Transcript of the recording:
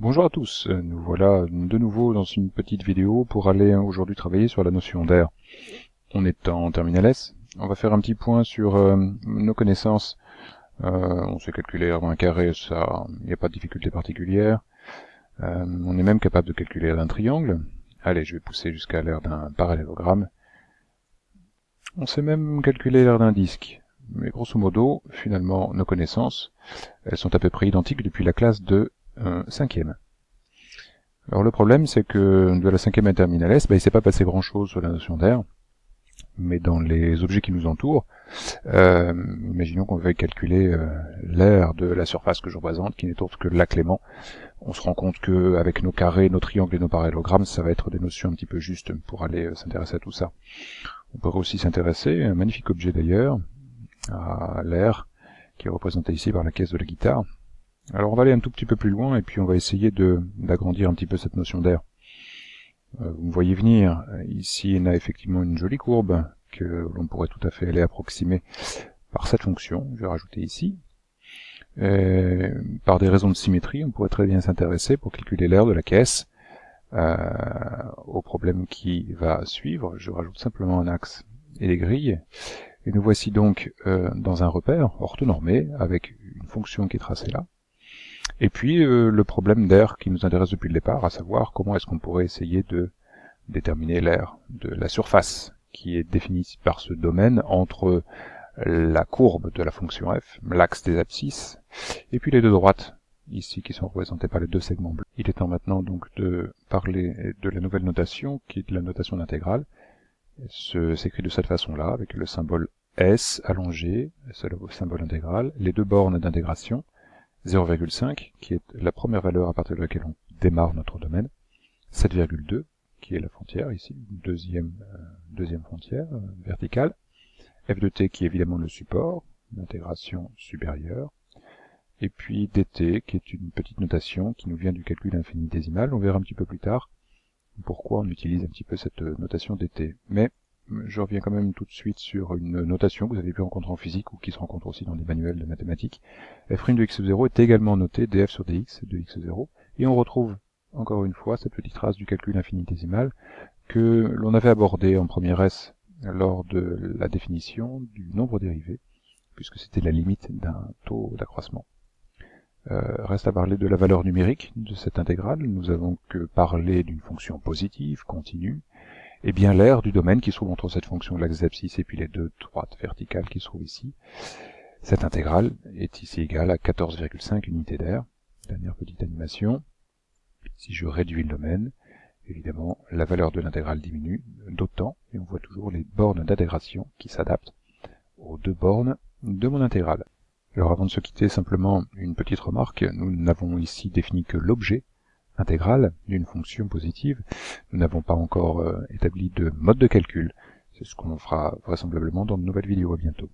Bonjour à tous, nous voilà de nouveau dans une petite vidéo pour aller aujourd'hui travailler sur la notion d'air. On est en terminal S, on va faire un petit point sur nos connaissances. On sait calculer R carré, ça, il n'y a pas de difficulté particulière. On est même capable de calculer l'aire d'un triangle. Allez, je vais pousser jusqu'à l'aire d'un parallélogramme. On sait même calculer l'aire d'un disque. Mais grosso modo, finalement, nos connaissances, elles sont à peu près identiques depuis la classe de 5e. Alors le problème, c'est que de la 5e à terminale S, il ne s'est pas passé grand-chose sur la notion d'air, mais dans les objets qui nous entourent, imaginons qu'on veuille calculer l'aire de la surface que je représente, qui n'est autre que le lac Léman. On se rend compte qu'avec nos carrés, nos triangles et nos parallélogrammes, ça va être des notions un petit peu justes pour aller s'intéresser à tout ça. On pourrait aussi s'intéresser, un magnifique objet d'ailleurs, à l'air, qui est représenté ici par la caisse de la guitare. Alors on va aller un tout petit peu plus loin et puis on va essayer d'agrandir un petit peu cette notion d'air. Vous me voyez venir, ici on a effectivement une jolie courbe que l'on pourrait tout à fait aller approximer par cette fonction, je vais rajouter ici. Et par des raisons de symétrie, on pourrait très bien s'intéresser pour calculer l'air de la caisse au problème qui va suivre. Je rajoute simplement un axe et des grilles. Et nous voici donc dans un repère orthonormé avec une fonction qui est tracée là. Et puis le problème d'air qui nous intéresse depuis le départ, à savoir comment est-ce qu'on pourrait essayer de déterminer l'air de la surface, qui est définie par ce domaine entre la courbe de la fonction f, l'axe des abscisses, et puis les deux droites, ici qui sont représentées par les deux segments bleus. Il est temps maintenant donc de parler de la nouvelle notation, qui est de la notation d'intégrale. S'écrit de cette façon-là, avec le symbole S allongé, c'est le symbole intégral, les deux bornes d'intégration, 0,5, qui est la première valeur à partir de laquelle on démarre notre domaine, 7,2, qui est la frontière ici, deuxième frontière verticale, f de t qui est évidemment le support, l'intégration supérieure, et puis dt qui est une petite notation qui nous vient du calcul infini-décimal. On verra un petit peu plus tard pourquoi on utilise un petit peu cette notation dt. Mais je reviens quand même tout de suite sur une notation que vous avez pu rencontrer en physique ou qui se rencontre aussi dans des manuels de mathématiques. f' de x0 est également noté df sur dx de x0, et on retrouve encore une fois cette petite trace du calcul infini-décimal que l'on avait abordé en première S lors de la définition du nombre dérivé, puisque c'était la limite d'un taux d'accroissement. Reste à parler de la valeur numérique de cette intégrale. Nous avons que parlé d'une fonction positive, continue, et bien l'aire du domaine qui se trouve entre cette fonction de l'axe des abscisses et puis les deux droites verticales qui se trouvent ici. Cette intégrale est ici égale à 14,5 unités d'air. Dernière petite animation. Si je réduis le domaine, évidemment, la valeur de l'intégrale diminue d'autant, et on voit toujours les bornes d'intégration qui s'adaptent aux deux bornes de mon intégrale. Alors avant de se quitter, simplement une petite remarque, nous n'avons ici défini que l'objet intégral d'une fonction positive, nous n'avons pas encore établi de mode de calcul. C'est ce qu'on fera vraisemblablement dans de nouvelles vidéos. À bientôt.